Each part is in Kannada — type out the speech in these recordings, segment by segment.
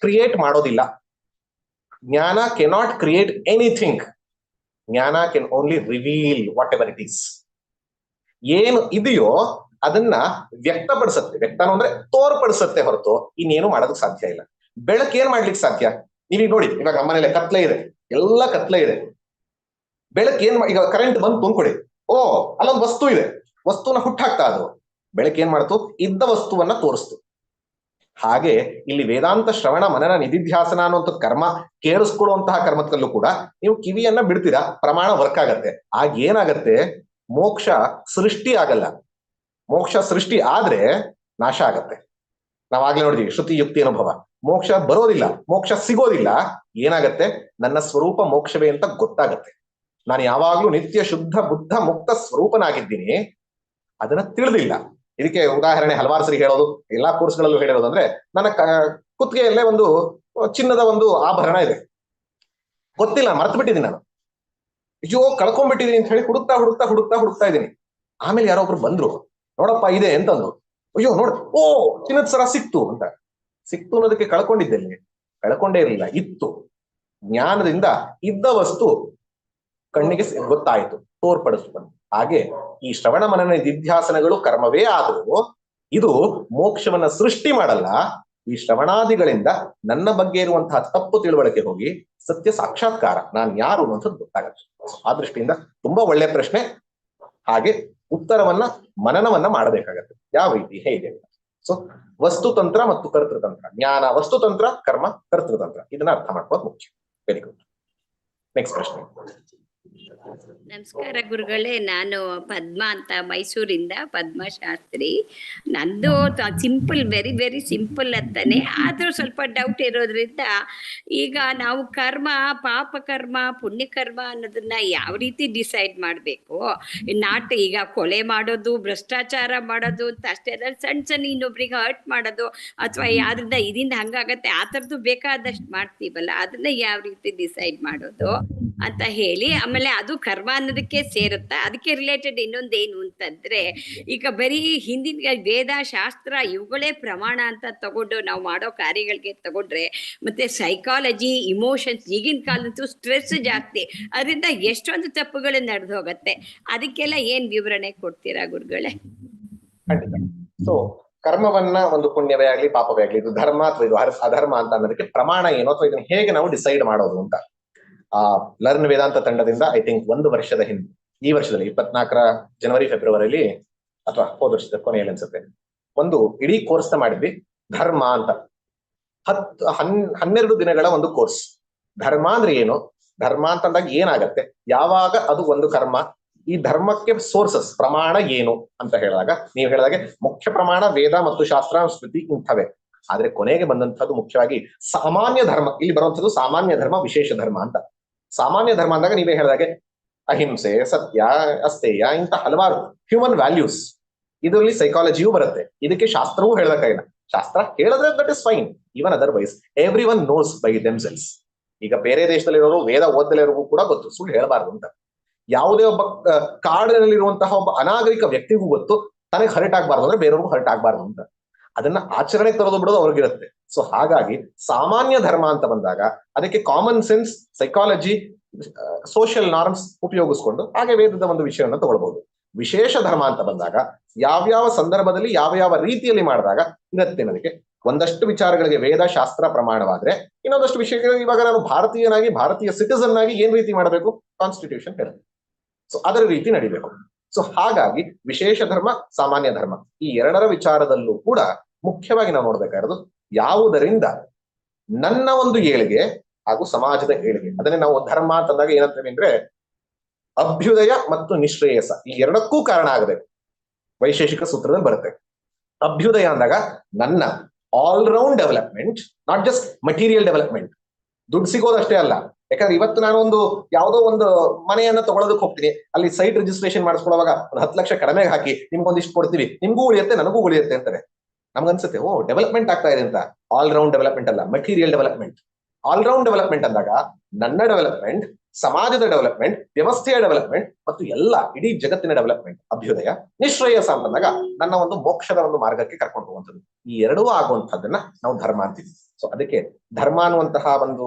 ಕ್ರಿಯೇಟ್ ಮಾಡೋದಿಲ್ಲ. ಜ್ಞಾನ ಕೆನಾಟ್ ಕ್ರಿಯೇಟ್ ಎನಿಥಿಂಗ್. ಜ್ಞಾನ can only reveal whatever it is. ಏನು ಇದೆಯೋ ಅದನ್ನ ವ್ಯಕ್ತಪಡಿಸತ್ತೆ. ವ್ಯಕ್ತನ ಅಂದ್ರೆ ತೋರ್ಪಡಿಸತ್ತೆ ಹೊರತು ಇನ್ನೇನು ಮಾಡೋದಕ್ಕೆ ಸಾಧ್ಯ ಇಲ್ಲ. ಬೆಳಕು ಏನ್ ಮಾಡ್ಲಿಕ್ಕೆ ಸಾಧ್ಯ? ನೀವೀಗ ನೋಡಿ, ಇವಾಗ ನಮ್ಮನೇಲೆ ಕತ್ಲೆ ಇದೆ, ಎಲ್ಲ ಕತ್ಲೆ ಇದೆ. ಬೆಳಕು ಏನ್ ಈಗ ಕರೆಂಟ್ ಬಂತು ಅಂದ್ಕೊಡಿ, ಓ ಅಲ್ಲೊಂದು ವಸ್ತು ಇದೆ, ವಸ್ತುವನ್ನ ಹುಟ್ಟಾಕ್ತಾ ಅದು. ಬೆಳಕು ಏನ್ ಮಾಡ್ತು? ಇದ್ದ ವಸ್ತುವನ್ನ ತೋರಿಸ್ತು. ಹಾಗೆ ಇಲ್ಲಿ ವೇದಾಂತ ಶ್ರವಣ ಮನನ ನಿಧಿಧ್ಯಾಸನ ಅನ್ನುವಂಥ ಕರ್ಮ ಕೇಳಿಸ್ಕೊಳ್ಳುವಂತಹ ಕರ್ಮದಲ್ಲೂ ಕೂಡ ನೀವು ಕಿವಿಯನ್ನ ಬಿಡ್ತೀರಾ, ಪ್ರಮಾಣ ವರ್ಕ್ ಆಗತ್ತೆ. ಆಗ ಏನಾಗತ್ತೆ? ಮೋಕ್ಷ ಸೃಷ್ಟಿ ಆಗಲ್ಲ. ಮೋಕ್ಷ ಸೃಷ್ಟಿ ಆದ್ರೆ ನಾಶ ಆಗತ್ತೆ. ನಾವಾಗ್ಲೇ ನೋಡಿದ್ವಿ ಶ್ರುತಿ ಯುಕ್ತಿ ಅನುಭವ. ಮೋಕ್ಷ ಬರೋದಿಲ್ಲ, ಮೋಕ್ಷ ಸಿಗೋದಿಲ್ಲ. ಏನಾಗತ್ತೆ? ನನ್ನ ಸ್ವರೂಪ ಮೋಕ್ಷವೇ ಅಂತ ಗೊತ್ತಾಗತ್ತೆ. ನಾನು ಯಾವಾಗ್ಲೂ ನಿತ್ಯ ಶುದ್ಧ ಬುದ್ಧ ಮುಕ್ತ ಸ್ವರೂಪನಾಗಿದ್ದೀನಿ, ಅದನ್ನ ತಿಳಿದಿಲ್ಲ. ಇದಕ್ಕೆ ಉದಾಹರಣೆ ಹಲವಾರು ಸರಿ ಹೇಳೋದು, ಎಲ್ಲಾ ಕೋರ್ಸ್ಗಳಲ್ಲೂ ಹೇಳಿರೋದು ಅಂದ್ರೆ, ನನ್ನ ಕುತ್ತಿಗೆಯಲ್ಲೇ ಒಂದು ಚಿನ್ನದ ಒಂದು ಆಭರಣ ಇದೆ, ಗೊತ್ತಿಲ್ಲ, ಮರ್ತು ಬಿಟ್ಟಿದ್ದೀನಿ ನಾನು. ಅಯ್ಯೋ ಕಳ್ಕೊಂಡ್ಬಿಟ್ಟಿದೀನಿ ಅಂತ ಹೇಳಿ ಹುಡುಕ್ತಾ ಇದ್ದೀನಿ. ಆಮೇಲೆ ಯಾರೋ ಒಬ್ರು ಬಂದ್ರು, ನೋಡಪ್ಪ ಇದೆ ಅಂತಂದ್ರು. ಅಯ್ಯೋ ನೋಡ್, ಓ ಚಿನ್ನದ ಸರ ಸಿಕ್ತು ಅಂತ. ಸಿಕ್ತು ಅನ್ನೋದಕ್ಕೆ ಕಳ್ಕೊಂಡಿದ್ದಲ್ಲಿ ಕಳ್ಕೊಂಡೇ ಇರಲಿಲ್ಲ, ಇತ್ತು. ಜ್ಞಾನದಿಂದ ಇದ್ದ ವಸ್ತು ಕಣ್ಣಿಗೆ ಗೊತ್ತಾಯ್ತು, ತೋರ್ಪಡಿಸ್ತು. ಹಾಗೆ ಈ ಶ್ರವಣ ಮನನ ನಿಧಿಧ್ಯಾಸನಗಳು ಕರ್ಮವೇ ಆದರೂ ಇದು ಮೋಕ್ಷವನ್ನ ಸೃಷ್ಟಿ ಮಾಡಲ್ಲ. ಈ ಶ್ರವಣಾದಿಗಳಿಂದ ನನ್ನ ಬಗ್ಗೆ ಇರುವಂತಹ ತಪ್ಪು ತಿಳುವಳಿಕೆ ಹೋಗಿ ಸತ್ಯ ಸಾಕ್ಷಾತ್ಕಾರ, ನಾನು ಯಾರು ಅನ್ನೋದು ಗೊತ್ತಾಗತ್ತೆ. ಆ ದೃಷ್ಟಿಯಿಂದ ತುಂಬಾ ಒಳ್ಳೆಯ ಪ್ರಶ್ನೆ. ಹಾಗೆ ಉತ್ತರವನ್ನ ಮನನವನ್ನ ಮಾಡಬೇಕಾಗತ್ತೆ. ಯಾವ ರೀತಿ, ಹೇಗೆ? ಸೊ ವಸ್ತುತಂತ್ರ ಮತ್ತು ಕರ್ತೃತಂತ್ರ. ಜ್ಞಾನ ವಸ್ತುತಂತ್ರ, ಕರ್ಮ ಕರ್ತೃತಂತ್ರ. ಇದನ್ನ ಅರ್ಥ ಮಾಡ್ಕೋದು ಮುಖ್ಯ. Very good. ನೆಕ್ಸ್ಟ್ ಪ್ರಶ್ನೆ. ನಮಸ್ಕಾರ ಗುರುಗಳೇ, ನಾನು ಪದ್ಮಾ ಅಂತ, ಮೈಸೂರಿಂದ ಪದ್ಮಶಾಸ್ತ್ರಿ. ನಂದು ಸಿಂಪಲ್, ವೆರಿ ವೆರಿ ಸಿಂಪಲ್ ಅಂತಾನೆ, ಆದ್ರೂ ಸ್ವಲ್ಪ ಡೌಟ್ ಇರೋದ್ರಿಂದ, ಈಗ ನಾವು ಕರ್ಮ, ಪಾಪ ಕರ್ಮ, ಪುಣ್ಯಕರ್ಮ ಅನ್ನೋದನ್ನ ಯಾವ ರೀತಿ ಡಿಸೈಡ್ ಮಾಡಬೇಕು? ನಾಟ್ ಈಗ ಕೊಲೆ ಮಾಡೋದು, ಭ್ರಷ್ಟಾಚಾರ ಮಾಡೋದು ಅಂತ ಅಷ್ಟೇ ಅಲ್ಲ, ಸಣ್ಣ ಇನ್ನೊಬ್ರಿಗೆ ಹರ್ಟ್ ಮಾಡೋದು ಅಥವಾ ಯಾವ್ದ್ರಿಂದ ಇದರಿಂದ ಹಂಗಾಗತ್ತೆ ಆ ಥರದ್ದು ಬೇಕಾದಷ್ಟು ಮಾಡ್ತೀವಲ್ಲ, ಅದನ್ನ ಯಾವ ರೀತಿ ಡಿಸೈಡ್ ಮಾಡೋದು ಅಂತ ಹೇಳಿ. ಆಮೇಲೆ ಅದು ಕರ್ಮ ಅನ್ನೋದಕ್ಕೆ ಸೇರುತ್ತಾ? ಅದಕ್ಕೆ ರಿಲೇಟೆಡ್ ಇನ್ನೊಂದೇನು ಅಂತಂದ್ರೆ, ಈಗ ಬರೀ ಹಿಂದಿನ ವೇದ ಶಾಸ್ತ್ರ ಇವುಗಳೇ ಪ್ರಮಾಣ ಅಂತ ತಗೊಂಡು ನಾವು ಮಾಡೋ ಕಾರ್ಯಗಳಿಗೆ ತಗೊಂಡ್ರೆ, ಮತ್ತೆ ಸೈಕಾಲಜಿ, ಇಮೋಷನ್ಸ್, ಈಗಿನ ಕಾಲದಂತೂ ಸ್ಟ್ರೆಸ್ ಜಾಸ್ತಿ, ಅದರಿಂದ ಎಷ್ಟೊಂದು ತಪ್ಪುಗಳು ನಡೆದು ಹೋಗತ್ತೆ. ಅದಕ್ಕೆಲ್ಲ ಏನ್ ವಿವರಣೆ ಕೊಡ್ತೀರಾ ಗುರುಗಳೇ? ಖಂಡಿತ. ಸೊ ಕರ್ಮವನ್ನ ಒಂದು ಪುಣ್ಯವೇ ಆಗ್ಲಿ ಪಾಪವೇ ಆಗ್ಲಿ, ಇದು ಧರ್ಮ ಅಥವಾ ಇದು ಅಧರ್ಮ ಅಂತ ಅನ್ನೋದಕ್ಕೆ ಪ್ರಮಾಣ ಏನು, ಅಥವಾ ಇದನ್ನ ಹೇಗೆ ನಾವು ಡಿಸೈಡ್ ಮಾಡೋದು ಅಂತ ಲರ್ನ್ ವೇದಾಂತ ತಂಡದಿಂದ ಐ ಥಿಂಕ್ 1 ವರ್ಷದ ಹಿಂದೆ, ಈ ವರ್ಷದಲ್ಲಿ 24ರ ಜನವರಿ ಫೆಬ್ರವರಿಲಿ ಅಥವಾ ಹೋದ ವರ್ಷದ ಕೊನೆಯಲ್ಲಿ ಅನ್ಸುತ್ತೆ, ಒಂದು ಇಡೀ ಕೋರ್ಸ್ ಮಾಡಿದ್ವಿ. ಧರ್ಮ ಅಂತ 12 ದಿನಗಳ ಒಂದು ಕೋರ್ಸ್. ಧರ್ಮ ಅಂದ್ರೆ ಏನು, ಧರ್ಮ ಅಂತಂದಾಗ ಏನಾಗತ್ತೆ, ಯಾವಾಗ ಅದು ಒಂದು ಕರ್ಮ, ಈ ಧರ್ಮಕ್ಕೆ ಸೋರ್ಸಸ್ ಪ್ರಮಾಣ ಏನು ಅಂತ ಹೇಳಿದಾಗ, ನೀವು ಹೇಳಿದಾಗೆ ಮುಖ್ಯ ಪ್ರಮಾಣ ವೇದ ಮತ್ತು ಶಾಸ್ತ್ರ ಸ್ಮೃತಿ ಇಂಥವೇ. ಆದ್ರೆ ಕೊನೆಗೆ ಬಂದಂತದ್ದು ಮುಖ್ಯವಾಗಿ ಸಾಮಾನ್ಯ ಧರ್ಮ. ಇಲ್ಲಿ ಬರುವಂತದ್ದು ಸಾಮಾನ್ಯ ಧರ್ಮ, ವಿಶೇಷ ಧರ್ಮ ಅಂತ. ಸಾಮಾನ್ಯ ಧರ್ಮ ಅಂದಾಗ ನೀವೇ ಹೇಳಿದಾಗೆ ಅಹಿಂಸೆ, ಸತ್ಯ, ಅಸ್ಥೇಯ, ಇಂಥ ಹಲವಾರು ಹ್ಯೂಮನ್ ವ್ಯಾಲ್ಯೂಸ್. ಇದರಲ್ಲಿ ಸೈಕಾಲಜಿಯೂ ಬರುತ್ತೆ. ಇದಕ್ಕೆ ಶಾಸ್ತ್ರವೂ ಹೇಳಬೇಕಾಗಿಲ್ಲ. ಶಾಸ್ತ್ರ ಹೇಳಿದ್ರೆ that is fine. Even otherwise everyone knows by themselves. ಈಗ ಬೇರೆ ದೇಶದಲ್ಲಿರೋರು ವೇದ ಓದಲಿರೋರಿಗೂ ಕೂಡ ಗೊತ್ತು, ಸುಳ್ಳು ಹೇಳಬಾರ್ದು ಅಂತ. ಯಾವುದೇ ಒಬ್ಬ ಕಾಡಿನಲ್ಲಿರುವಂತಹ ಒಬ್ಬ ಅನಾಗರಿಕ ವ್ಯಕ್ತಿಗೂ ಗೊತ್ತು, ತನಗೆ ಹರ್ಟ್ ಆಗ್ಬಾರ್ದು ಅಂದ್ರೆ ಬೇರೆಯವ್ರಿಗೂ ಹರ್ಟ್ ಆಗ್ಬಾರ್ದು ಅಂತ. ಅದನ್ನ ಆಚರಣೆಗೆ ತರೋದು ಬಿಡೋದು ಅವ್ರಿಗಿರುತ್ತೆ. ಸೊ ಹಾಗಾಗಿ ಸಾಮಾನ್ಯ ಧರ್ಮ ಅಂತ ಬಂದಾಗ ಅದಕ್ಕೆ common sense, psychology, social norms ಉಪಯೋಗಿಸ್ಕೊಂಡು ಹಾಗೆ ವೇದದ ಒಂದು ವಿಷಯವನ್ನು ತಗೊಳ್ಬಹುದು. ವಿಶೇಷ ಧರ್ಮ ಅಂತ ಬಂದಾಗ ಯಾವ್ಯಾವ ಸಂದರ್ಭದಲ್ಲಿ ಯಾವ ರೀತಿಯಲ್ಲಿ ಮಾಡಿದಾಗ ಇರುತ್ತೆ ಅನ್ನೋದಕ್ಕೆ ಒಂದಷ್ಟು ವಿಚಾರಗಳಿಗೆ ವೇದ ಶಾಸ್ತ್ರ ಪ್ರಮಾಣವಾದ್ರೆ, ಇನ್ನೊಂದಷ್ಟು ವಿಷಯಗಳಿಗೆ ಇವಾಗ ನಾನು ಭಾರತೀಯನಾಗಿ, ಭಾರತೀಯ ಸಿಟಿಸನ್ ಆಗಿ ಏನ್ ರೀತಿ ಮಾಡಬೇಕು, ಕಾನ್ಸ್ಟಿಟ್ಯೂಷನ್ ಹೇಳುತ್ತೆ. ಸೊ ಅದರ ರೀತಿ ನಡಿಬೇಕು. ಸೊ ಹಾಗಾಗಿ ವಿಶೇಷ ಧರ್ಮ, ಸಾಮಾನ್ಯ ಧರ್ಮ, ಈ ಎರಡರ ವಿಚಾರದಲ್ಲೂ ಕೂಡ ಮುಖ್ಯವಾಗಿ ನಾವು ನೋಡ್ಬೇಕಾಗಿರೋದು ಯಾವುದರಿಂದ ನನ್ನ ಒಂದು ಏಳಿಗೆ ಹಾಗೂ ಸಮಾಜದ ಏಳಿಗೆ. ಅದನ್ನೇ ನಾವು ಧರ್ಮ ಅಂತಂದಾಗ ಏನಂತೇವೆ ಅಂದ್ರೆ ಅಭ್ಯುದಯ ಮತ್ತು ನಿಶ್ರೇಯಸ, ಈ ಎರಡಕ್ಕೂ ಕಾರಣ ಆಗಬೇಕು. ವೈಶೇಷಿಕ ಸೂತ್ರದಲ್ಲಿ ಬರುತ್ತೆ. ಅಭ್ಯುದಯ ಅಂದಾಗ ನನ್ನ all round development, not just material development. ದುಡ್ಡು ಸಿಗೋದಷ್ಟೇ ಅಲ್ಲ. ಯಾಕಂದ್ರೆ ಇವತ್ತು ನಾನು ಒಂದು ಯಾವುದೋ ಒಂದು ಮನೆಯನ್ನ ತಗೊಳೋದಕ್ಕೆ ಹೋಗ್ತೀನಿ, ಅಲ್ಲಿ ಸೈಟ್ ರಿಜಿಸ್ಟ್ರೇಷನ್ ಮಾಡಿಸ್ಕೊಳ್ಳುವಾಗ ಒಂದು 10 ಲಕ್ಷ ಕಡಿಮೆಗೆ ಹಾಕಿ ನಿಮ್ಗೊಂದಿಷ್ಟು ಕೊಡ್ತೀವಿ, ನಿಮ್ಗೂ ಉಳಿಯುತ್ತೆ ನನಗೂ ಉಳಿಯುತ್ತೆ ಅಂತಾರೆ. ನಮ್ಗನ್ಸುತ್ತೆ ಓ ಡೆವಲಪ್ಮೆಂಟ್ ಆಗ್ತಾ ಇದೆ ಅಂತ. ಆಲ್ ರೌಂಡ್ ಡೆವಲಪ್ಮೆಂಟ್ ಅಲ್ಲ, material development. All round development ಅಂದಾಗ ನನ್ನ ಡೆವಲಪ್ಮೆಂಟ್ ಸಮಾಜದ ಡೆವಲಪ್ಮೆಂಟ್, ವ್ಯವಸ್ಥೆಯ ಡೆವಲಪ್ಮೆಂಟ್ ಮತ್ತು ಎಲ್ಲ ಇಡೀ ಜಗತ್ತಿನ ಡೆವಲಪ್ಮೆಂಟ್, ಅಭ್ಯುದಯ, ನಿಶ್ರೇಯಸ ಅಂತಂದಾಗ ನನ್ನ ಒಂದು ಮೋಕ್ಷದ ಒಂದು ಮಾರ್ಗಕ್ಕೆ ಕರ್ಕೊಂಡು ಹೋಗುವಂಥದ್ದು. ಈ ಎರಡೂ ಆಗುವಂತಹದ್ದನ್ನ ನಾವು ಧರ್ಮ ಅಂತೀವಿ. ಸೊ ಅದಕ್ಕೆ ಧರ್ಮ ಅನ್ನುವಂತಹ ಒಂದು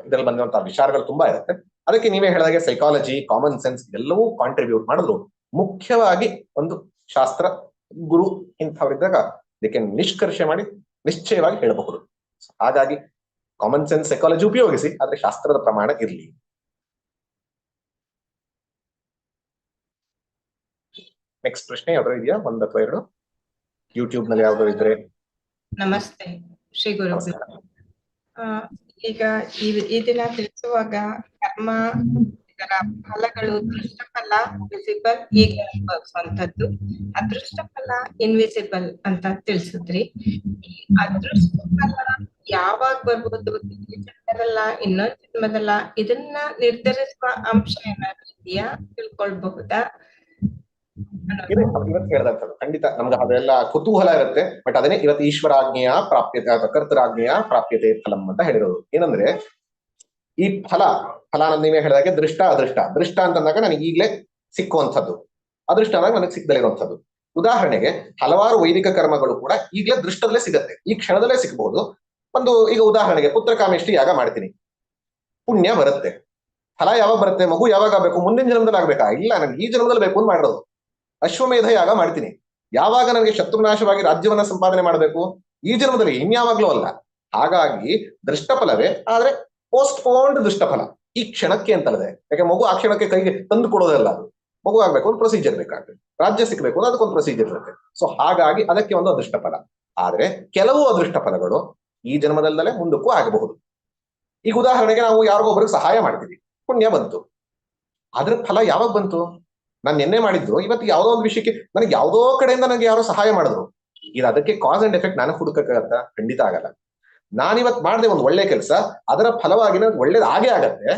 ಇದರಲ್ಲಿ ಬಂದಿರುವಂತಹ ವಿಚಾರಗಳು ತುಂಬಾ ಇರುತ್ತೆ. ಅದಕ್ಕೆ ನೀವೇ ಹೇಳಿದಾಗೆ ಸೈಕಾಲಜಿ, ಕಾಮನ್ ಸೆನ್ಸ್ ಎಲ್ಲವೂ ಕಾಂಟ್ರಿಬ್ಯೂಟ್ ಮಾಡಿದ್ರು. ಮುಖ್ಯವಾಗಿ ಒಂದು ಶಾಸ್ತ್ರ ಗುರು ಇಂಥವರಿದ್ದಾಗ ಇದಕ್ಕೆ ನಿಷ್ಕರ್ಷೆ ಮಾಡಿ ನಿಶ್ಚಯವಾಗಿ ಹೇಳಬಹುದು. ಹಾಗಾಗಿ ಕಾಮನ್ ಸೆನ್ಸ್, ಸೈಕಾಲಜಿ ಉಪಯೋಗಿಸಿ, ಆದ್ರೆ ಶಾಸ್ತ್ರದ ಪ್ರಮಾಣ ಇರಲಿ. ನೆಕ್ಸ್ಟ್ ಪ್ರಶ್ನೆ ಯಾವ್ದಾದ್ರು ಇದೆಯಾ? ಒಂದ್ ಅಥವಾ ಎರಡು ಯೂಟ್ಯೂಬ್ ನಲ್ಲಿ ಯಾವ್ದಾದ್ರು ಇದ್ರೆ. ನಮಸ್ತೆ ಶ್ರೀ ಗುರು. ಈಗ ಈ ದಿನ ತಿಳಿಸುವಾಗ ಕರ್ಮ, ಇದರ ಫಲಗಳು ದೃಷ್ಟ ಫಲ, ವಿಸಿಬಲ್, ಈಗ ಅನುಭವಿಸುವಂತದ್ದು, ಅದೃಷ್ಟ ಫಲ, ಇನ್ವಿಸಿಬಲ್ ಅಂತ ತಿಳಿಸಿದ್ರಿ. ಈ ಅದೃಷ್ಟ ಫಲ ಯಾವಾಗ ಬರ್ಬೋದು, ಈ ಜನ್ಮದಲ್ಲ ಇನ್ನೊಂದ್ ಜನ್ಮದಲ್ಲ, ಇದನ್ನ ನಿರ್ಧರಿಸುವ ಅಂಶ ಏನಾದ್ರು ಇದೆಯಾ, ತಿಳ್ಕೊಳ್ಬಹುದಾ? ಇವತ್ತು ಹೇಳ್ದಂಥದ್ದು ಖಂಡಿತ ನಮ್ಗೆ ಅದೆಲ್ಲ ಕುತೂಹಲ ಇರುತ್ತೆ. ಬಟ್ ಅದನ್ನೇ ಇವತ್ತು ಈಶ್ವರಾಜ್ಞೆಯ ಪ್ರಾಪ್ಯತೆ ಅಥವಾ ಕರ್ತರಾಜ್ಞೆಯ ಪ್ರಾಪ್ಯತೆ ಫಲಂ ಅಂತ ಹೇಳಿರೋದು. ಏನಂದ್ರೆ ಈ ಫಲ ನೀವೇ ಹೇಳಿದಾಗೆ ದೃಷ್ಟ ಅದೃಷ್ಟ. ದೃಷ್ಟ ಅಂತಂದಾಗ ನನಗೆ ಈಗಲೇ ಸಿಕ್ಕುವಂಥದ್ದು, ಅದೃಷ್ಟ ಅಂದಾಗ ನನಗೆ ಸಿಕ್ಕದಲ್ಲೇ ಇರುವಂಥದ್ದು. ಉದಾಹರಣೆಗೆ ಹಲವಾರು ವೈದಿಕ ಕರ್ಮಗಳು ಕೂಡ ಈಗಲೇ ದೃಷ್ಟದಲ್ಲೇ ಸಿಗತ್ತೆ, ಈ ಕ್ಷಣದಲ್ಲೇ ಸಿಗಬಹುದು. ಒಂದು ಈಗ ಉದಾಹರಣೆಗೆ ಪುತ್ರಕಾಮೇಷ್ಟಿ ಯಾಗ ಮಾಡ್ತೀನಿ, ಪುಣ್ಯ ಬರುತ್ತೆ. ಫಲ ಯಾವಾಗ ಬರುತ್ತೆ? ಮಗು ಯಾವಾಗ ಆಗ್ಬೇಕು? ಮುಂದಿನ ಜನ್ಮದಲ್ಲಿ ಆಗ್ಬೇಕಾ? ಇಲ್ಲ, ನನಗೆ ಈ ಜನ್ಮದಲ್ಲಿ ಬೇಕು ಅಂತ ಮಾಡಿರೋದು. ಅಶ್ವಮೇಧ ಯಾಗ ಮಾಡ್ತೀನಿ, ಯಾವಾಗ ನನಗೆ ಶತ್ರುನಾಶವಾಗಿ ರಾಜ್ಯವನ್ನ ಸಂಪಾದನೆ ಮಾಡಬೇಕು? ಈ ಜನ್ಮದಲ್ಲಿ, ಇನ್ಯಾವಾಗ್ಲೂ ಅಲ್ಲ. ಹಾಗಾಗಿ ದೃಷ್ಟಫಲವೇ, ಆದ್ರೆ ಪೋಸ್ಟ್ ಪೋನ್ಡ್ ದೃಷ್ಟಫಲ, ಈ ಕ್ಷಣಕ್ಕೆ ಅಂತಲ್ಲದೆ. ಯಾಕೆ ಮಗು ಆ ಕ್ಷಣಕ್ಕೆ ಕೈಗೆ ತಂದು ಕೊಡೋದಲ್ಲ. ಅದು ಮಗು ಆಗ್ಬೇಕು ಒಂದು ಪ್ರೊಸೀಜರ್ ಬೇಕಾಗ್ತದೆ, ರಾಜ್ಯ ಸಿಕ್ಬೇಕು ಅಂದ್ರೆ ಅದಕ್ಕೊಂದು ಪ್ರೊಸೀಜರ್ ಇರುತ್ತೆ. ಸೊ ಹಾಗಾಗಿ ಅದಕ್ಕೆ ಒಂದು ಅದೃಷ್ಟ ಫಲ. ಆದ್ರೆ ಕೆಲವು ಅದೃಷ್ಟ ಫಲಗಳು ಈ ಜನ್ಮದಲ್ಲೇ ಮುಂದಕ್ಕೂ ಆಗಬಹುದು. ಈಗ ಉದಾಹರಣೆಗೆ ನಾವು ಯಾರಿಗೊಬ್ಬರಿಗೆ ಸಹಾಯ ಮಾಡ್ತೀವಿ, ಪುಣ್ಯ ಬಂತು. ಅದ್ರ ಫಲ ಯಾವಾಗ ಬಂತು? ನಾನು ನಿನ್ನೆ ಮಾಡಿದ್ದು ಇವತ್ತು ಯಾವುದೋ ಒಂದು ವಿಷಯಕ್ಕೆ ನನಗೆ ಯಾವುದೋ ಕಡೆಯಿಂದ ನನಗೆ ಯಾರೋ ಸಹಾಯ ಮಾಡಿದ್ರು. ಇದು ಅದಕ್ಕೆ ಕಾಸ್ ಅಂಡ್ ಎಫೆಕ್ಟ್ ನಾನು ಹುಡುಕಕ್ಕಾಗತ್ತ? ಖಂಡಿತ ಆಗಲ್ಲ. ನಾನಿವತ್ ಮಾಡಿದೆ ಒಂದು ಒಳ್ಳೆ ಕೆಲಸ, ಅದರ ಫಲವಾಗಿ ನನಗೆ ಒಳ್ಳೇದು ಆಗೇ ಆಗತ್ತೆ.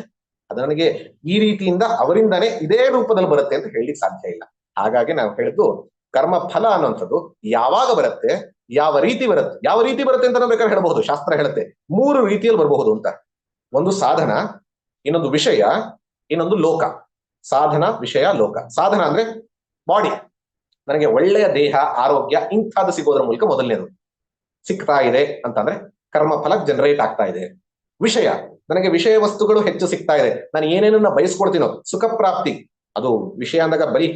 ಅದು ನನಗೆ ಈ ರೀತಿಯಿಂದ ಅವರಿಂದಾನೇ ಇದೇ ರೂಪದಲ್ಲಿ ಬರುತ್ತೆ ಅಂತ ಹೇಳಲಿಕ್ಕೆ ಸಾಧ್ಯ ಇಲ್ಲ. ಹಾಗಾಗಿ ನಾವು ಹೇಳಿದ್ದು ಕರ್ಮ ಫಲ ಅನ್ನುವಂಥದ್ದು ಯಾವಾಗ ಬರುತ್ತೆ, ಯಾವ ರೀತಿ ಬರುತ್ತೆ ಅಂತ ನಾವು ಬೇಕಾದ್ರೆ ಹೇಳಬಹುದು. ಶಾಸ್ತ್ರ ಹೇಳುತ್ತೆ 3 ರೀತಿಯಲ್ಲಿ ಬರಬಹುದು ಅಂತ. ಒಂದು ಸಾಧನ, ಇನ್ನೊಂದು ವಿಷಯ, ಇನ್ನೊಂದು ಲೋಕ. ಸಾಧನ, ವಿಷಯ, ಲೋಕ. ಸಾಧನ ಅಂದ್ರೆ ಬಾಡಿ, ನನಗೆ ಒಳ್ಳೆಯ ದೇಹ, ಆರೋಗ್ಯ ಇಂಥದ್ದು ಸಿಗೋದ್ರ ಮೂಲಕ ಮೊದಲನೇದು ಸಿಗ್ತಾ ಇದೆ ಅಂತಂದ್ರೆ ಕರ್ಮ ಫಲ ಜನರೇಟ್ ಆಗ್ತಾ ಇದೆ. ವಿಷಯ, ನನಗೆ ವಿಷಯ ವಸ್ತುಗಳು ಹೆಚ್ಚು ಸಿಗ್ತಾ ಇದೆ, ನಾನು ಏನೇನನ್ನ ಬಯಸ್ಕೊಳ್ತೀನೋ, ಸುಖ ಪ್ರಾಪ್ತಿ. ಅದು ವಿಷಯ ಅಂದಾಗ ಬರೀ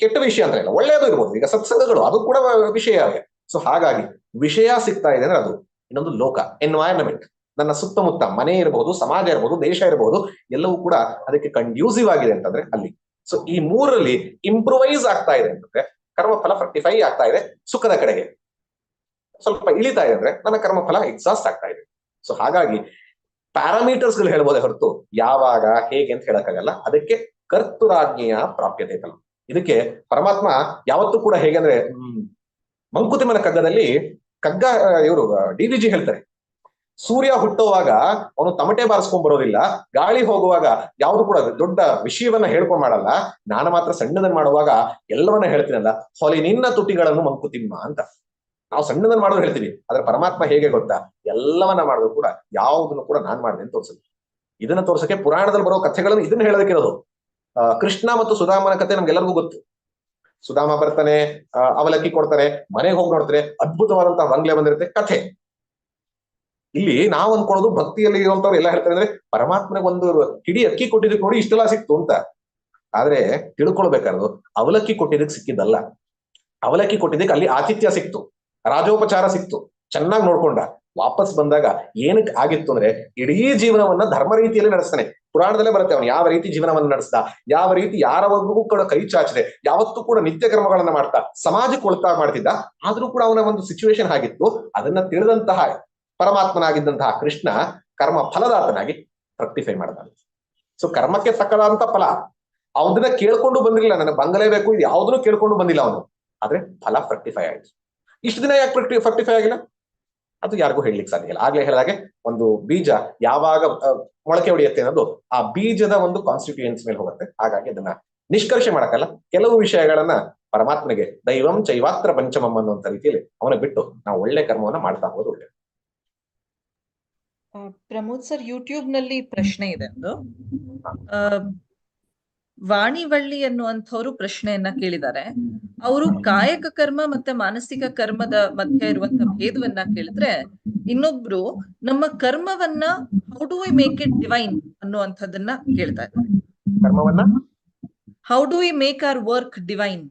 ಕೆಟ್ಟ ವಿಷಯ ಅಂತ ಇಲ್ಲ, ಒಳ್ಳೆಯದು ಇರ್ಬೋದು. ಈಗ ಸತ್ಸಂಗಗಳು ಅದು ಕೂಡ ವಿಷಯ. ಸೊ ಹಾಗಾಗಿ ವಿಷಯ ಸಿಗ್ತಾ ಇದೆ ಅಂದ್ರೆ ಅದು. ಇನ್ನೊಂದು ಲೋಕ, ಎನ್ವೈರನ್ಮೆಂಟ್, ನನ್ನ ಸುತ್ತಮುತ್ತ ಮನೆ ಇರಬಹುದು, ಸಮಾಜ ಇರಬಹುದು, ದೇಶ ಇರಬಹುದು, ಎಲ್ಲವೂ ಕೂಡ ಅದಕ್ಕೆ ಕಂಡ್ಯೂಸಿವ್ ಆಗಿದೆ ಅಂತಂದ್ರೆ ಅಲ್ಲಿ. ಸೊ ಈ 3ರಲ್ಲಿ ಇಂಪ್ರೂವೈಸ್ ಆಗ್ತಾ ಇದೆ ಅಂತಂದ್ರೆ ಕರ್ಮಫಲ ಫ್ರಕ್ಟಿಫೈ ಆಗ್ತಾ ಇದೆ, ಸುಖದ ಕಡೆಗೆ ಸ್ವಲ್ಪ ಇಳಿತಾ ಇದೆ ಅಂದ್ರೆ ನನ್ನ ಕರ್ಮಫಲ ಎಕ್ಸಾಸ್ಟ್ ಆಗ್ತಾ ಇದೆ. ಸೊ ಹಾಗಾಗಿ ಪ್ಯಾರಾಮೀಟರ್ಸ್ ಗಳು ಹೇಳ್ಬೋದೇ ಹೊರತು ಯಾವಾಗ ಹೇಗೆ ಅಂತ ಹೇಳಕ್ಕಾಗಲ್ಲ. ಅದಕ್ಕೆ ಕರ್ತೃರಾಜ್ಞೆಯ ಪ್ರಾಪ್ಯತೆ ಫಲ. ಇದಕ್ಕೆ ಪರಮಾತ್ಮ ಯಾವತ್ತೂ ಕೂಡ ಹೇಗೆ ಅಂದ್ರೆ ಮಂಕುತಿಮ್ಮನ ಕಗ್ಗದಲ್ಲಿ ಇವರು DVG ಹೇಳ್ತಾರೆ, ಸೂರ್ಯ ಹುಟ್ಟುವಾಗ ಅವನು ತಮಟೆ ಬಾರಿಸ್ಕೊಂಡ್ ಬರೋದಿಲ್ಲ, ಗಾಳಿ ಹೋಗುವಾಗ ಯಾವ್ದು ಕೂಡ ದೊಡ್ಡ ವಿಷಯವನ್ನ ಹೇಳ್ಕೊಂಡ್ ಮಾಡಲ್ಲ, ನಾನು ಮಾತ್ರ ಸಣ್ಣದನ್ನ ಮಾಡುವಾಗ ಎಲ್ಲವನ್ನ ಹೇಳ್ತೀನಲ್ಲ, ಹೊಲಿ ನಿನ್ನ ತುಟಿಗಳನ್ನು ಮಂಕುತಿಮ್ಮ ಅಂತ. ನಾವು ಸಣ್ಣದನ್ನ ಮಾಡೋದು ಹೇಳ್ತೀವಿ, ಆದ್ರೆ ಪರಮಾತ್ಮ ಹೇಗೆ ಗೊತ್ತಾ, ಎಲ್ಲವನ್ನ ಮಾಡೋದು ಕೂಡ ಯಾವುದನ್ನು ಕೂಡ ನಾನ್ ಮಾಡಿದೆ ಅಂತ ತೋರಿಸಲು. ಇದನ್ನ ತೋರ್ಸಕ್ಕೆ ಪುರಾಣದಲ್ಲಿ ಬರೋ ಕಥೆಗಳನ್ನು ಇದನ್ನ ಹೇಳೋದಕ್ಕೆ ಇರೋದು. ಕೃಷ್ಣ ಮತ್ತು ಸುಧಾಮನ ಕಥೆ ನಮ್ಗೆಲ್ಲರಿಗೂ ಗೊತ್ತು. ಸುಧಾಮ ಬರ್ತಾನೆ, ಅವಲಕ್ಕಿ ಕೊಡ್ತಾರೆ, ಮನೆಗೆ ಹೋಗಿ ನೋಡ್ತಾರೆ, ಅದ್ಭುತವಾದಂತಹ ಬಂಗ್ಲೆ ಬಂದಿರುತ್ತೆ, ಕಥೆ. ಇಲ್ಲಿ ನಾವು ಅನ್ಕೊಳ್ಳೋದು ಭಕ್ತಿಯಲ್ಲಿ ಇರುವಂತವ್ರು ಎಲ್ಲ ಹೇಳ್ತಾರೆ ಅಂದ್ರೆ ಪರಮಾತ್ಮನಿಗೆ ಒಂದು ಹಿಡಿ ಅಕ್ಕಿ ಕೊಟ್ಟಿದ್ದಕ್ಕೆ ನೋಡಿ ಇಷ್ಟೆಲ್ಲ ಸಿಕ್ತು ಅಂತ. ಆದ್ರೆ ತಿಳ್ಕೊಳ್ಬೇಕಾದ್ರು ಅವಲಕ್ಕಿ ಕೊಟ್ಟಿದ್ದಕ್ಕೆ ಸಿಕ್ಕಿದ್ದಲ್ಲ. ಅವಲಕ್ಕಿ ಕೊಟ್ಟಿದ್ದಕ್ಕೆ ಅಲ್ಲಿ ಆತಿಥ್ಯ ಸಿಕ್ತು, ರಾಜೋಪಚಾರ ಸಿಕ್ತು, ಚೆನ್ನಾಗಿ ನೋಡ್ಕೊಂಡ. ವಾಪಸ್ ಬಂದಾಗ ಏನಕ್ಕೆ ಆಗಿತ್ತು ಅಂದ್ರೆ ಇಡೀ ಜೀವನವನ್ನ ಧರ್ಮ ರೀತಿಯಲ್ಲಿ ನಡೆಸ್ತಾನೆ. ಪುರಾಣದಲ್ಲೇ ಬರುತ್ತೆ ಅವನು ಯಾವ ರೀತಿ ಜೀವನವನ್ನ ನಡೆಸ್ದ, ಯಾವ ರೀತಿ ಯಾರವರೆಗೂ ಕೂಡ ಕೈ ಚಾಚಿದೆ, ಯಾವತ್ತೂ ಕೂಡ ನಿತ್ಯ ಕರ್ಮಗಳನ್ನ ಮಾಡ್ತಾ ಸಮಾಜಕ್ಕೆ ಒಳತಾಗ ಮಾಡ್ತಿದ್ದ. ಆದ್ರೂ ಕೂಡ ಅವನ ಒಂದು ಸಿಚುವೇಶನ್ ಆಗಿತ್ತು. ಅದನ್ನ ತಿಳಿದಂತಹ ಪರಮಾತ್ಮನಾಗಿದ್ದಂತಹ ಕೃಷ್ಣ ಕರ್ಮ ಫಲದಾತನಾಗಿ ಫ್ರಕ್ಟಿಫೈ ಮಾಡ್ತಾನೆ. ಸೊ ಕರ್ಮಕ್ಕೆ ತಕ್ಕದಂತ ಫಲ ಅವದನ್ನ ಕೇಳ್ಕೊಂಡು ಬಂದಿರಲಿಲ್ಲ, ನನಗೆ ಬಂಗಲೇ ಬೇಕು ಇದು ಯಾವುದನ್ನು ಕೇಳ್ಕೊಂಡು ಬಂದಿಲ್ಲ ಅವನು. ಆದ್ರೆ ಫಲ ಫ್ರಕ್ಟಿಫೈ ಆಯ್ತು. ಇಷ್ಟು ದಿನ ಯಾಕೆ ಫ್ರಕ್ಟಿಫೈ ಆಗಿಲ್ಲ ಅದು ಯಾರಿಗೂ ಹೇಳಲಿಕ್ಕೆ ಸಾಧ್ಯ ಇಲ್ಲ. ಆಗ್ಲೇ ಹೇಳಿದಾಗೆ ಒಂದು ಬೀಜ ಯಾವಾಗ ಮೊಳಕೆ ಹೊಡೆಯುತ್ತೆ ಅನ್ನೋದು ಆ ಬೀಜದ ಒಂದು ಕಾನ್ಸ್ಟಿಟ್ಯೂಯನ್ಸ್ ಮೇಲೆ ಹೋಗುತ್ತೆ. ಹಾಗಾಗಿ ಅದನ್ನ ನಿಷ್ಕರ್ಷೆ ಮಾಡಕ್ಕಲ್ಲ. ಕೆಲವು ವಿಷಯಗಳನ್ನ ಪರಮಾತ್ಮನಿಗೆ ದೈವಂ ಚೈವಾತ್ರ ಪಂಚಮಂ ಅನ್ನುವಂತ ರೀತಿಯಲ್ಲಿ ಅವನ ಬಿಟ್ಟು ನಾವು ಒಳ್ಳೆ ಕರ್ಮವನ್ನ ಮಾಡ್ತಾ ಹೋಗೋದು ಒಳ್ಳೆ. ಪ್ರಮೋದ್ ಸರ್, ಯೂಟ್ಯೂಬ್ ನಲ್ಲಿ ಪ್ರಶ್ನೆ ಇದೆ ಒಂದು. ಆ, ವಾಣಿವಳ್ಳಿ ಅನ್ನುವಂಥವ್ರು ಪ್ರಶ್ನೆಯನ್ನ ಕೇಳಿದ್ದಾರೆ. ಅವರು ಕಾಯಕ ಕರ್ಮ ಮತ್ತೆ ಮಾನಸಿಕ ಕರ್ಮದ ಮಧ್ಯೆ ಇರುವಂತಹ ಭೇದವನ್ನ ಕೇಳಿದ್ರೆ, ಇನ್ನೊಬ್ರು ನಮ್ಮ ಕರ್ಮವನ್ನ how do we make it divine ಅನ್ನುವಂಥದ್ದನ್ನ ಕೇಳ್ತಾ ಇದ್ದಾರೆ. ಕರ್ಮವನ್ನ how do we make our work divine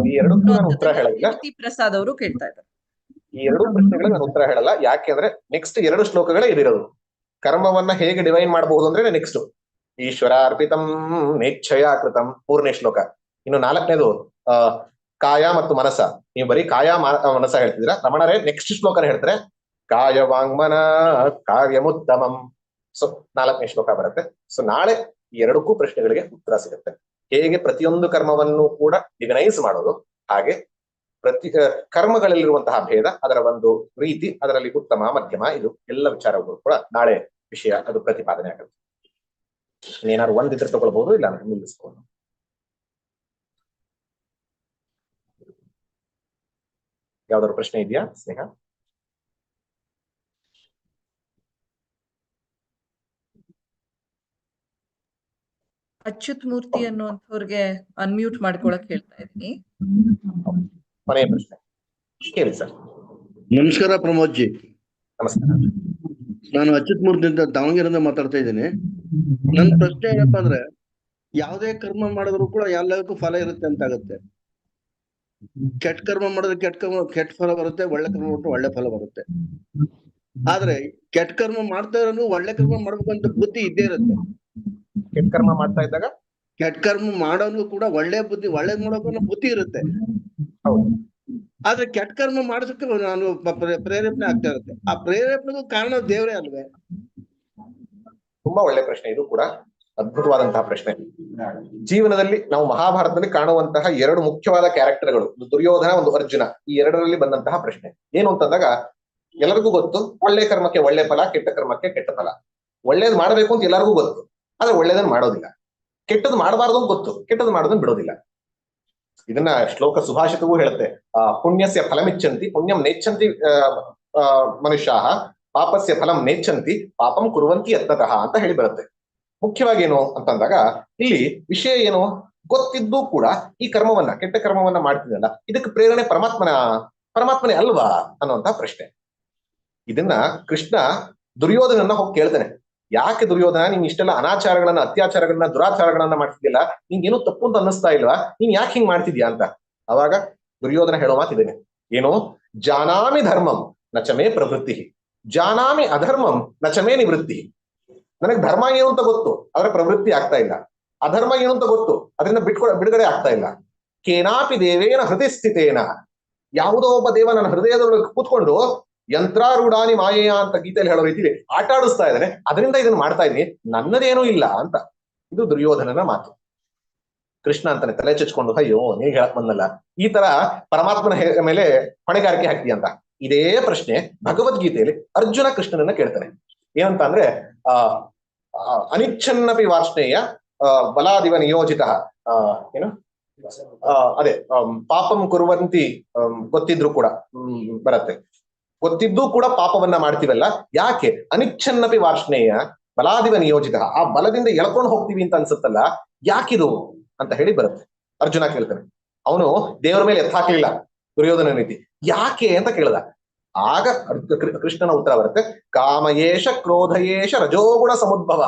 ಈ ಎರಡಕ್ಕೂ ನಾನು ಉತ್ತರ ಹೇಳಲ್ಲ. ಪ್ರಸಾದ್ ಅವರು ಕೇಳ್ತಾ ಇದ್ದಾರೆ. ಈ ಎರಡು ಪ್ರಶ್ನೆಗಳಿಗೆ ನಾನು ಉತ್ತರ ಹೇಳಲ್ಲ. ಯಾಕೆಂದ್ರೆ ನೆಕ್ಸ್ಟ್ 2 ಶ್ಲೋಕಗಳೇ ಇದಿರೋದು. ಕರ್ಮವನ್ನ ಹೇಗೆ ಡಿವೈನ್ ಮಾಡಬಹುದು ಅಂದ್ರೆ ನೆಕ್ಸ್ಟ್ ಈಶ್ವರ ಅರ್ಪಿತಂ ನೇಚ್ಛಯ ಕೃತಂ 3ನೇ ಶ್ಲೋಕ. ಇನ್ನು 4ನೇದು ಕಾಯ ಮತ್ತು ಮನಸ. ನೀವು ಬರೀ ಕಾಯ ಮನಸ ಹೇಳ್ತಿದ್ದೀರಾ. ರಮಣರೇ ನೆಕ್ಸ್ಟ್ ಶ್ಲೋಕನ ಹೇಳ್ತಾರೆ ಕಾಯ ವಾಂಗ್ಮನ ಕಾರ್ಯಮುತ್ತಮಂ. ಸೊ 4ನೇ ಶ್ಲೋಕ ಬರುತ್ತೆ. ಸೊ ನಾಳೆ ಈ ಎರಡಕ್ಕೂ ಪ್ರಶ್ನೆಗಳಿಗೆ ಉತ್ತರ ಸಿಗುತ್ತೆ. ಹೇಗೆ ಪ್ರತಿಯೊಂದು ಕರ್ಮವನ್ನು ಕೂಡ ಡಿವೈನೈಸ್ ಮಾಡೋದು, ಹಾಗೆ ಪ್ರತಿ ಕರ್ಮಗಳಲ್ಲಿರುವಂತಹ ಭೇದ, ಅದರ ಒಂದು ರೀತಿ, ಅದರಲ್ಲಿ ಉತ್ತಮ ಮಧ್ಯಮ, ಇದು ಎಲ್ಲ ವಿಚಾರಗಳು ಕೂಡ ನಾಳೆ ವಿಷಯ ಅದು ಪ್ರತಿಪಾದನೆ ಆಗುತ್ತೆ. ಏನಾದ್ರು ಒಂದಿದ್ರೆ ತಗೊಳ್ಬಹುದು, ಇಲ್ಲ ನಿಲ್ಲಿಸ್ಬೋದು. ಯಾವ್ದಾದ್ರು ಪ್ರಶ್ನೆ ಇದೆಯಾ ಸ್ನೇಹ? ಅಚ್ಯುತ್ ಮೂರ್ತಿ ಅನ್ನುವಂಥವ್ರಿಗೆ ಅನ್ಮ್ಯೂಟ್ ಮಾಡ್ಕೊಳಕ್ ಹೇಳ್ತಾ ಇದ್ದೀನಿ. ಕೊನೆಯ ಪ್ರಶ್ನೆ ಕೇಳಿ ಸರ್. ನಮಸ್ಕಾರ ಪ್ರಮೋದ್ ಜಿ. ನಮಸ್ಕಾರ. ನಾನು ಅಚ್ಯುತ್ ಮೂರ್ತಿ ಅಂತ ದಾವಣಗೆರೆಯಿಂದ ಮಾತಾಡ್ತಾ ಇದ್ದೀನಿ. ನನ್ನ ಪ್ರಶ್ನೆ ಏನಪ್ಪಾ ಅಂದ್ರೆ, ಯಾವುದೇ ಕರ್ಮ ಮಾಡಿದ್ರು ಕೂಡ ಎಲ್ಲದಕ್ಕೂ ಫಲ ಇರುತ್ತೆ ಅಂತ ಆಗುತ್ತೆ. ಕೆಟ್ಟ ಕರ್ಮ ಮಾಡಿದ್ರೆ ಕೆಟ್ಟ ಫಲ ಬರುತ್ತೆ, ಒಳ್ಳೆ ಕರ್ಮ ಮಾಡಿದ್ರೆ ಒಳ್ಳೆ ಫಲ ಬರುತ್ತೆ. ಆದ್ರೆ ಕೆಟ್ಟ ಕರ್ಮ ಮಾಡ್ತಾ ಇರೋನು ಒಳ್ಳೆ ಕರ್ಮ ಮಾಡ್ಬೇಕಂತ ಬುದ್ಧಿ ಇದ್ದೇ ಇರುತ್ತೆ. ಕೆಟ್ಟ ಕರ್ಮ ಮಾಡ್ತಾ ಇದ್ದಾಗ ಕೆಟ್ಟ ಕರ್ಮ ಮಾಡೋನು ಕೂಡ ಒಳ್ಳೆ ಬುದ್ಧಿ, ಒಳ್ಳೇದ್ ಮಾಡೋಕೆ ಬುದ್ಧಿ ಇರುತ್ತೆ. ಹೌದು. ಆದ್ರೆ ಕೆಟ್ಟ ಕರ್ಮ ಮಾಡೋದಕ್ಕೆ ನಾನು ಪ್ರೇರೇಪಣೆ ಆಗ್ತಾ ಇರುತ್ತೆ. ಆ ಪ್ರೇರೇಪಣೆಗೂ ಕಾರಣ ದೇವರೇ ಅಲ್ವೇ? ತುಂಬಾ ಒಳ್ಳೆ ಪ್ರಶ್ನೆ. ಇದು ಕೂಡ ಅದ್ಭುತವಾದಂತಹ ಪ್ರಶ್ನೆ. ಜೀವನದಲ್ಲಿ ನಾವು ಮಹಾಭಾರತದಲ್ಲಿ ಕಾಣುವಂತಹ 2 ಮುಖ್ಯವಾದ ಕ್ಯಾರೆಕ್ಟರ್ಗಳು, ಒಂದು ದುರ್ಯೋಧನ, ಒಂದು ಅರ್ಜುನ. ಈ 2ರಲ್ಲಿ ಬಂದಂತಹ ಪ್ರಶ್ನೆ ಏನು ಅಂತಂದಾಗ, ಎಲ್ಲರಿಗೂ ಗೊತ್ತು ಒಳ್ಳೆ ಕರ್ಮಕ್ಕೆ ಒಳ್ಳೆ ಫಲ, ಕೆಟ್ಟ ಕರ್ಮಕ್ಕೆ ಕೆಟ್ಟ ಫಲ. ಒಳ್ಳೇದ್ ಮಾಡಬೇಕು ಅಂತ ಎಲ್ಲರಿಗೂ ಗೊತ್ತು, ಆದ್ರೆ ಒಳ್ಳೇದನ್ನ ಮಾಡೋದಿಲ್ಲ. ಕೆಟ್ಟದ್ ಮಾಡಬಾರ್ದು ಅಂತ ಗೊತ್ತು, ಕೆಟ್ಟದ್ ಮಾಡೋದನ್ನ ಬಿಡೋದಿಲ್ಲ. ಇದನ್ನ ಶ್ಲೋಕ ಸುಭಾಷಿತವೂ ಹೇಳುತ್ತೆ. ಪುಣ್ಯಸ್ಯ ಫಲಮಿಚ್ಛಂತಿ ಪುಣ್ಯಂ ನೇಚ್ಛಂತಿ ಮನುಷ್ಯಾಃ, ಪಾಪಸ್ಯ ಫಲಂ ನೇಚ್ಛಂತಿ ಪಾಪಂ ಕುರ್ವಂತಿ ಯತ್ನತಃ ಅಂತ ಹೇಳಿ ಬರುತ್ತೆ. ಮುಖ್ಯವಾಗಿ ಏನು ಅಂತಂದಾಗ, ಇಲ್ಲಿ ವಿಷಯ ಏನು, ಗೊತ್ತಿದ್ದು ಕೂಡ ಈ ಕರ್ಮವನ್ನ, ಕೆಟ್ಟ ಕರ್ಮವನ್ನ ಮಾಡ್ತಿದ್ದಲ್ಲ, ಇದಕ್ಕೆ ಪ್ರೇರಣೆ ಪರಮಾತ್ಮನೇ ಅಲ್ವಾ ಅನ್ನುವಂತಹ ಪ್ರಶ್ನೆ. ಇದನ್ನ ಕೃಷ್ಣ ದುರ್ಯೋಧನನ್ನ ಹೋಗಿ ಕೇಳ್ತಾನೆ, ಯಾಕೆ ದುರ್ಯೋಧನ ನೀನ್ ಇಷ್ಟೆಲ್ಲ ಅನಾಚಾರಗಳನ್ನ, ಅತ್ಯಾಚಾರಗಳನ್ನ, ದುರಾಚಾರಗಳನ್ನ ಮಾಡ್ತಿದ್ದಿಲ್ಲ, ನಿಂಗೇನು ತಪ್ಪು ಅಂತ ಅನ್ನಿಸ್ತಾ ಇಲ್ವಾ, ನೀನ್ ಯಾಕೆ ಹಿಂಗ್ ಮಾಡ್ತಿದ್ಯಾ ಅಂತ. ಅವಾಗ ದುರ್ಯೋಧನ ಹೇಳೋ ಮಾತಿದ್ದೇನೆ, ಏನು, ಜಾನಾಮಿ ಧರ್ಮಂ ನಚಮೇ ಪ್ರವೃತ್ತಿ, ಜಾನಾಮಿ ಅಧರ್ಮಂ ನಚಮೇ ನಿವೃತ್ತಿ. ನನಗೆ ಧರ್ಮ ಏನು ಅಂತ ಗೊತ್ತು, ಅದರ ಪ್ರವೃತ್ತಿ ಆಗ್ತಾ ಇಲ್ಲ. ಅಧರ್ಮ ಏನು ಅಂತ ಗೊತ್ತು, ಅದರಿಂದ ಬಿಡುಗಡೆ ಆಗ್ತಾ ಇಲ್ಲ. ಕೇನಾಪಿ ದೇವೇನ ಹೃದಯ ಸ್ಥಿತೇನ, ಯಾವುದೋ ಒಬ್ಬ ದೇವ ನನ್ನ ಹೃದಯದೊಳಗೆ ಕೂತ್ಕೊಂಡು ಯಂತ್ರಾರೂಢಾನಿ ಮಾಯೇಯ ಅಂತ ಗೀತೆಯಲ್ಲಿ ಹೇಳೋ ರೀತಿಲಿ ಆಟ ಆಡಿಸ್ತಾ ಇದ್ದಾನೆ, ಅದರಿಂದ ಇದನ್ನ ಮಾಡ್ತಾ ಇದೀನಿ, ನನ್ನದೇನೂ ಇಲ್ಲ ಅಂತ. ಇದು ದುರ್ಯೋಧನನ ಮಾತು. ಕೃಷ್ಣ ಅಂತಾನೆ ತಲೆ ಚಚ್ಕೊಂಡು, ಅಯ್ಯೋ ನೀವ್ ಹೇಳಕ್ ಬಂದಲ್ಲ, ಈ ತರ ಪರಮಾತ್ಮನ ಮೇಲೆ ಹೊಣೆಗಾರಿಕೆ ಹಾಕ್ತಿ ಅಂತ. ಇದೇ ಪ್ರಶ್ನೆ ಭಗವದ್ಗೀತೆಯಲ್ಲಿ ಅರ್ಜುನ ಕೃಷ್ಣನನ್ನ ಕೇಳ್ತಾನೆ. ಏನಂತ ಅಂದ್ರೆ, ಅನಿಚ್ಛನ್ನಪಿ ವಾರ್ಷ್ಣೇಯ ಬಲಾದಿವ ನಿಯೋಜಿತ, ಏನು ಅದೇ ಪಾಪಂ ಕುರುವಂತಿ, ಗೊತ್ತಿದ್ರು ಕೂಡ ಬರತ್ತೆ, ಗೊತ್ತಿದ್ದು ಕೂಡ ಪಾಪವನ್ನ ಮಾಡ್ತೀವಲ್ಲ, ಯಾಕೆ, ಅನಿಚ್ಛನ್ನಪಿ ವಾರ್ಷ್ಣೇಯ ಬಲಾದಿವ ನಿಯೋಜಿತ, ಆ ಬಲದಿಂದ ಎಳ್ಕೊಂಡು ಹೋಗ್ತೀವಿ ಅಂತ ಅನ್ಸುತ್ತಲ್ಲ, ಯಾಕಿದು ಅಂತ ಹೇಳಿ ಬರುತ್ತೆ. ಅರ್ಜುನ ಕೇಳ್ತಾನೆ. ಅವನು ದೇವರ ಮೇಲೆ ಎತ್ತಾಕ್ಲಿಲ್ಲ ದುರ್ಯೋಧನ ರೀತಿ, ಯಾಕೆ ಅಂತ ಕೇಳ್ದ. ಆಗ ಕೃಷ್ಣನ ಉತ್ತರ ಬರುತ್ತೆ, ಕಾಮಯೇಶ ಕ್ರೋಧಯೇಶ ರಜೋಗುಣ ಸಮುದ್ಭವ,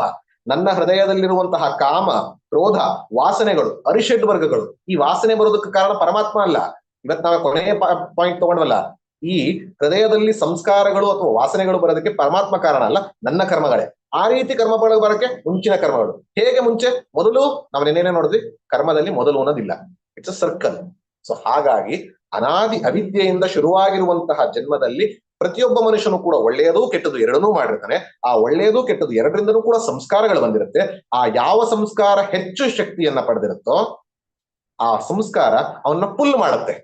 ನನ್ನ ಹೃದಯದಲ್ಲಿರುವಂತಹ ಕಾಮ, ಕ್ರೋಧ, ವಾಸನೆಗಳು, ಅರಿಷಡ್ ವರ್ಗಗಳು, ಈ ವಾಸನೆ ಬರೋದಕ್ಕೆ ಕಾರಣ ಪರಮಾತ್ಮ ಅಲ್ಲ. ಇವತ್ ನಾವು ಕೊನೆಯ ಪಾಯಿಂಟ್ ತಗೊಂಡ್ವಲ್ಲ, ಈ ಹೃದಯದಲ್ಲಿ ಸಂಸ್ಕಾರಗಳು ಅಥವಾ ವಾಸನೆಗಳು ಬರೋದಕ್ಕೆ ಪರಮಾತ್ಮ ಕಾರಣ ಅಲ್ಲ, ನನ್ನ ಕರ್ಮಗಳೇ. ಆ ರೀತಿ ಕರ್ಮಗಳು ಬರೋಕ್ಕೆ ಮುಂಚಿನ ಕರ್ಮಗಳು. ಹೇಗೆ ಮುಂಚೆ, ಮೊದಲು ನಾವು ನೆನ್ನೆ ನೋಡಿದ್ವಿ, ಕರ್ಮದಲ್ಲಿ ಮೊದಲು ಅನ್ನೋದಿಲ್ಲ, ಇಟ್ಸ್ ಅ ಸರ್ಕಲ್. ಸೊ ಹಾಗಾಗಿ ಅನಾದಿ ಅವಿದ್ಯೆಯಿಂದ ಶುರುವಾಗಿರುವಂತಹ ಜನ್ಮದಲ್ಲಿ ಪ್ರತಿಯೊಬ್ಬ ಮನುಷ್ಯನು ಕೂಡ ಒಳ್ಳೆಯದು ಕೆಟ್ಟದು ಎರಡನ್ನೂ ಮಾಡಿರ್ತಾನೆ. ಆ ಒಳ್ಳೆಯದು ಕೆಟ್ಟದು ಎರಡರಿಂದನೂ ಕೂಡ ಸಂಸ್ಕಾರಗಳು ಬಂದಿರುತ್ತೆ. ಆ ಯಾವ ಸಂಸ್ಕಾರ ಹೆಚ್ಚು ಶಕ್ತಿಯನ್ನ ಪಡೆದಿರುತ್ತೋ ಆ ಸಂಸ್ಕಾರ ಅವನ್ನ ಪುಲ್ ಮಾಡುತ್ತೆ,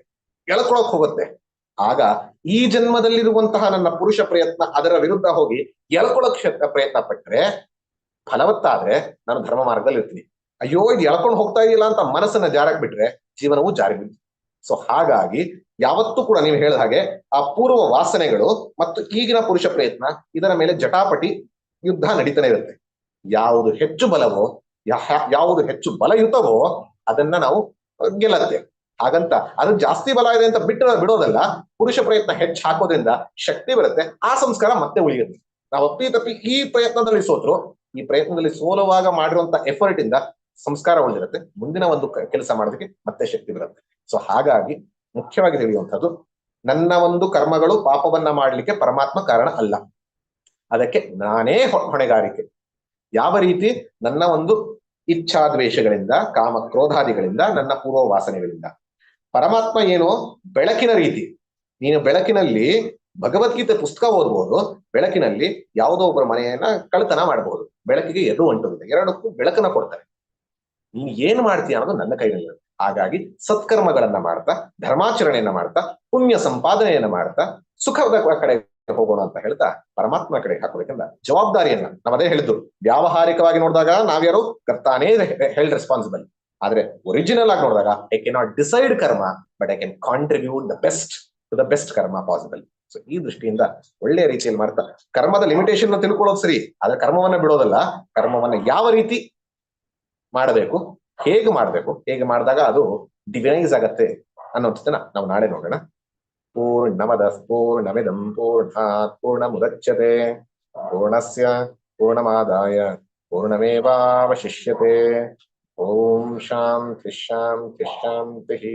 ಎಳ್ಕೊಳಕ್ ಹೋಗುತ್ತೆ. ಆಗ ಈ ಜನ್ಮದಲ್ಲಿರುವಂತಹ ನನ್ನ ಪುರುಷ ಪ್ರಯತ್ನ ಅದರ ವಿರುದ್ಧ ಹೋಗಿ ಎಳ್ಕೊಳಕ್ ಪ್ರಯತ್ನ ಪಟ್ರೆ, ಫಲವತ್ತಾದ್ರೆ ನಾನು ಧರ್ಮ ಮಾರ್ಗದಲ್ಲಿ ಇರ್ತೀನಿ. ಅಯ್ಯೋ ಇದು ಎಳ್ಕೊಂಡು ಹೋಗ್ತಾ ಇದೆಯಲ್ಲ ಅಂತ ಮನಸ್ಸನ್ನ ಜಾರಕ್ ಬಿಟ್ರೆ ಜೀವನವೂ ಜಾರಿ ಬೀಳ್ತೀನಿ. ಸೊ ಹಾಗಾಗಿ ಯಾವತ್ತೂ ಕೂಡ ನೀವು ಹೇಳಿದ ಹಾಗೆ ಆ ಪೂರ್ವ ವಾಸನೆಗಳು ಮತ್ತು ಈಗಿನ ಪುರುಷ ಪ್ರಯತ್ನ ಇದರ ಮೇಲೆ ಜಟಾಪಟಿ ಯುದ್ಧ ನಡೀತಾನೆ ಇರುತ್ತೆ. ಯಾವುದು ಹೆಚ್ಚು ಬಲವೋ ಯಾವುದು ಹೆಚ್ಚು ಬಲಯುತವೋ ಅದನ್ನ ನಾವು ಗೆಲ್ಲತ್ತೆ. ಹಾಗಂತ ಅದು ಜಾಸ್ತಿ ಬಲ ಇದೆ ಅಂತ ಬಿಡೋದಲ್ಲ. ಪುರುಷ ಪ್ರಯತ್ನ ಹೆಚ್ಚು ಹಾಕೋದ್ರಿಂದ ಶಕ್ತಿ ಬರುತ್ತೆ, ಆ ಸಂಸ್ಕಾರ ಮತ್ತೆ ಉಳಿಯುತ್ತೆ. ನಾವು ತಪ್ಪಿ ಈ ಪ್ರಯತ್ನದಲ್ಲಿ ಸೋತ್ರು, ಈ ಪ್ರಯತ್ನದಲ್ಲಿ ಸೋಲುವಾಗ ಮಾಡಿರುವಂತ ಎಫರ್ಟ್ ಇಂದ ಸಂಸ್ಕಾರ ಉಳಿದಿರುತ್ತೆ, ಮುಂದಿನ ಒಂದು ಕೆಲಸ ಮಾಡೋದಕ್ಕೆ ಮತ್ತೆ ಶಕ್ತಿ ಬರುತ್ತೆ. ಸೊ ಹಾಗಾಗಿ ಮುಖ್ಯವಾಗಿ ತಿಳಿಯುವಂಥದ್ದು, ನನ್ನ ಒಂದು ಕರ್ಮಗಳು ಪಾಪವನ್ನ ಮಾಡಲಿಕ್ಕೆ ಪರಮಾತ್ಮ ಕಾರಣ ಅಲ್ಲ, ಅದಕ್ಕೆ ನಾನೇ ಹೊಣೆಗಾರಿಕೆ. ಯಾವ ರೀತಿ? ನನ್ನ ಒಂದು ಇಚ್ಛಾದ್ವೇಷಗಳಿಂದ, ಕಾಮ ಕ್ರೋಧಾದಿಗಳಿಂದ, ನನ್ನ ಪೂರ್ವ ವಾಸನೆಗಳಿಂದ. ಪರಮಾತ್ಮ ಏನು? ಬೆಳಕಿನ ರೀತಿ. ನೀನು ಬೆಳಕಿನಲ್ಲಿ ಭಗವದ್ಗೀತೆ ಪುಸ್ತಕ ಓದ್ಬೋದು, ಬೆಳಕಿನಲ್ಲಿ ಯಾವುದೋ ಒಬ್ಬರ ಮನೆಯನ್ನ ಕಳ್ತನ ಮಾಡಬಹುದು, ಬೆಳಕಿಗೆ ಎದು ಅಂಟುತ್ತದೆ, ಎರಡಕ್ಕೂ ಬೆಳಕನ್ನ ಕೊಡ್ತಾರೆ. ನೀನು ಏನ್ ಮಾಡ್ತೀಯ ಅನ್ನೋದು ನನ್ನ ಕೈನಲ್ಲಿ. ಹಾಗಾಗಿ ಸತ್ಕರ್ಮಗಳನ್ನ ಮಾಡ್ತಾ, ಧರ್ಮಾಚರಣೆಯನ್ನ ಮಾಡ್ತಾ, ಪುಣ್ಯ ಸಂಪಾದನೆಯನ್ನ ಮಾಡ್ತಾ ಸುಖದ ಕಡೆ ಹೋಗೋಣ ಅಂತ ಹೇಳ್ತಾ ಪರಮಾತ್ಮ ಕಡೆ ಹಾಕೋಬೇಕಂದ ಜವಾಬ್ದಾರಿಯನ್ನ ನಾವದೇ ಹೇಳಿದ್ದು. ವ್ಯಾವಹಾರಿಕವಾಗಿ ನೋಡಿದಾಗ ನಾವ್ಯಾರು ಕರ್ತಾನೇ ಹೆಲ್ಡ್ ರೆಸ್ಪಾನ್ಸಿಬಲ್. ಆದ್ರೆ ಒರಿಜಿನಲ್ ಆಗಿ ನೋಡಿದಾಗ I can not decide karma, but I can contribute the best to the best karma possible. So ಈ ದೃಷ್ಟಿಯಿಂದ ಒಳ್ಳೆಯ ರೀತಿಯಲ್ಲಿ ಮಾಡ್ತಾ ಕರ್ಮದ ಲಿಮಿಟೇಷನ್ ತಿಳ್ಕೊಳ್ಳೋದು ಸರಿ, ಆದ್ರೆ ಕರ್ಮವನ್ನ ಬಿಡೋದಲ್ಲ. ಕರ್ಮವನ್ನ ಯಾವ ರೀತಿ ಮಾಡಬೇಕು, ಹೇಗೆ ಮಾಡಬೇಕು, ಹೇಗೆ ಮಾಡಿದಾಗ ಅದು ಡಿವೈಸ್ ಆಗತ್ತೆ ಅನ್ನೋದನ್ನ ನಾವು ನಾಳೆ ನೋಡೋಣ. पूर्णमदः पूर्णमिदं पूर्णात् पूर्णमुदच्यते पूर्णस्य पूर्णमादाय पूर्णमेवावशिष्यते। ओम शांति शांति शांति।